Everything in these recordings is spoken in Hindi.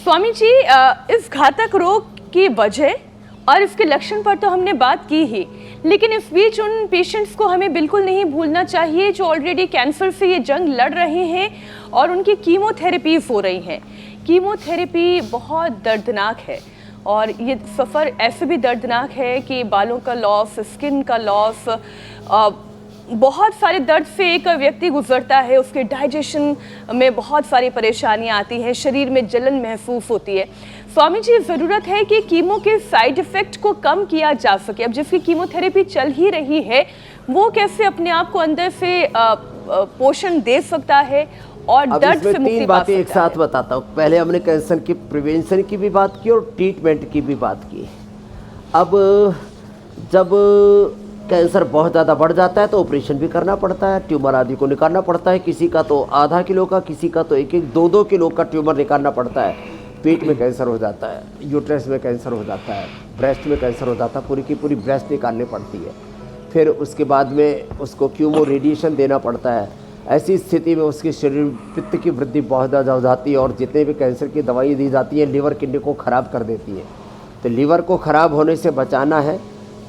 स्वामी जी, इस घातक रोग की वजह और इसके लक्षण पर तो हमने बात की ही, लेकिन इस बीच उन पेशेंट्स को हमें बिल्कुल नहीं भूलना चाहिए जो ऑलरेडी कैंसर से ये जंग लड़ रहे हैं और उनकी कीमोथेरेपीज हो रही हैं। कीमोथेरेपी बहुत दर्दनाक है और ये सफ़र ऐसे भी दर्दनाक है कि बालों का लॉस, स्किन का लॉस, बहुत सारे दर्द से एक व्यक्ति गुजरता है। उसके डाइजेशन में बहुत सारी परेशानियां आती हैं, शरीर में जलन महसूस होती है। स्वामी जी, ज़रूरत है कि कीमो के साइड इफ़ेक्ट को कम किया जा सके। अब जिसकी कीमोथेरेपी चल ही रही है वो कैसे अपने आप को अंदर से पोषण दे सकता है और दर्द से मुक्ति तीन बातें एक साथ बताता हूँ। पहले हमने कैंसर की प्रिवेंशन की भी बात की और ट्रीटमेंट की भी बात की। अब जब कैंसर बहुत ज़्यादा बढ़ जाता है तो ऑपरेशन भी करना पड़ता है, ट्यूमर आदि को निकालना पड़ता है। किसी का तो आधा किलो का, किसी का तो 1-1, 2-2 किलो का ट्यूमर निकालना पड़ता है। पेट में कैंसर हो जाता है, यूट्रस में कैंसर हो जाता है, ब्रेस्ट में कैंसर हो जाता है, पूरी की पूरी ब्रेस्ट निकालनी पड़ती है। फिर उसके बाद में उसको कीमो रेडिएशन देना पड़ता है। ऐसी स्थिति में उसके शरीर पित्त की वृद्धि बहुत ज़्यादा हो जाती है और जितने भी कैंसर की दवाई दी जाती है लिवर किडनी को ख़राब कर देती है। तो लिवर को ख़राब होने से बचाना है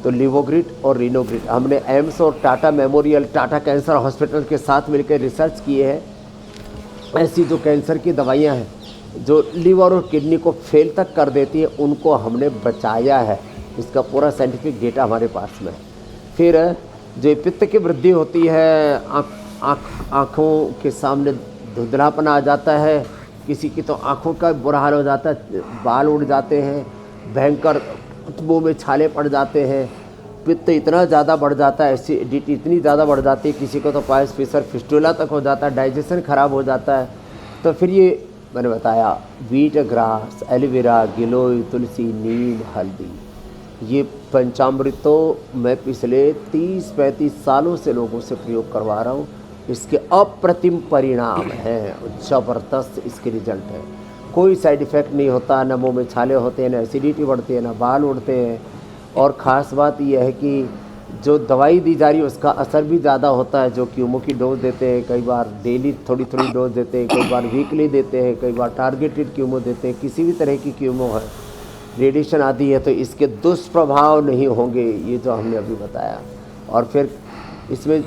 तो लिवोग्रिड और रीनोग्रिड हमने एम्स और Tata memorial, Tata cancer hospital के साथ मिलकर रिसर्च किए हैं। ऐसी जो कैंसर की दवाइयाँ हैं जो लिवर और किडनी को फेल तक कर देती है उनको हमने बचाया है। इसका पूरा साइंटिफिक डेटा हमारे पास में है। फिर जो पित्त की वृद्धि होती है, आँखों के सामने धुंधलापन आ जाता है, किसी की तो आँखों का बुरा हाल हो जाता है, बाल उड़ जाते हैं, भयंकर मुँह में छाले पड़ जाते हैं, पित्त इतना ज़्यादा बढ़ जाता है, एसिडिटी इतनी ज़्यादा बढ़ जाती है, किसी को तो पायस फिसर फिस्टुला तक हो जाता है, डाइजेशन ख़राब हो जाता है। तो फिर ये मैंने बताया वीट ग्रास, एलोवेरा, गिलोय, तुलसी, नीम, हल्दी, ये पंचामृतों मैं पिछले 30-35 सालों से लोगों से प्रयोग करवा रहा हूँ। इसके अप्रतिम परिणाम हैं, ज़बरदस्त इसके रिजल्ट है। कोई साइड इफ़ेक्ट नहीं होता, ना मुँह में छाले होते हैं, ना एसिडिटी बढ़ती है, ना बाल उड़ते हैं। और ख़ास बात यह है कि जो दवाई दी जा रही है उसका असर भी ज़्यादा होता है। जो कीमो की डोज देते हैं, कई बार डेली थोड़ी थोड़ी डोज देते हैं, कई बार वीकली देते हैं, कई बार टारगेटेड कीमो देते हैं। किसी भी तरह की कीमो है, रेडिएशन आदि है तो इसके दुष्प्रभाव नहीं होंगे, ये जो हमने अभी बताया। और फिर इसमें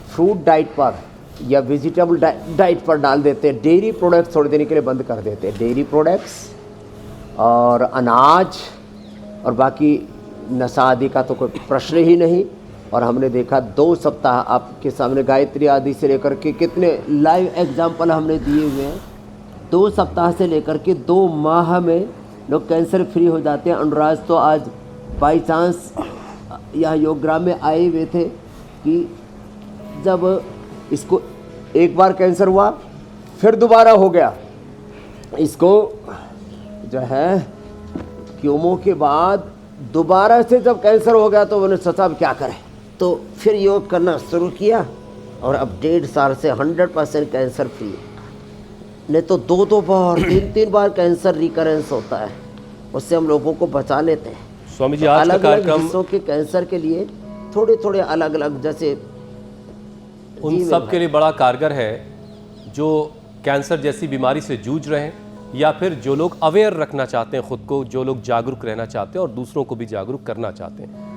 फ्रूट डाइट पर या वेजिटेबल डाइट पर डाल देते हैं। डेयरी प्रोडक्ट्स थोड़ी देर के लिए बंद कर देते हैं, डेयरी प्रोडक्ट्स और अनाज, और बाकी नशा आदि का तो कोई प्रश्न ही नहीं। और हमने देखा 2 सप्ताह आपके सामने गायत्री आदि से लेकर के कितने लाइव एग्जाम्पल हमने दिए हुए हैं। 2 सप्ताह से लेकर के 2 माह में लोग कैंसर फ्री हो जाते हैं। अनुराज तो आज बाई चांस यहाँ योगग्राम में आए हुए थे कि जब इसको एक बार कैंसर हुआ फिर दोबारा हो गया, इसको जो है कीमो के बाद दोबारा से जब कैंसर हो गया तो उन्होंने सोचा अब क्या करें, तो फिर योग करना शुरू किया और अब 1.5 साल से 100% कैंसर फ्री। नहीं तो 2-2 बार 3-3 बार कैंसर रिकरेंस होता है, उससे हम लोगों को बचा लेते हैं। स्वामी जी, तो आज का अलग अलग कार्यक्रम हिस्सों के कैंसर के लिए थोड़े अलग अलग, जैसे उन सब के लिए बड़ा कारगर है जो कैंसर जैसी बीमारी से जूझ रहे हैं या फिर जो लोग अवेयर रखना चाहते हैं खुद को, जो लोग जागरूक रहना चाहते हैं और दूसरों को भी जागरूक करना चाहते हैं।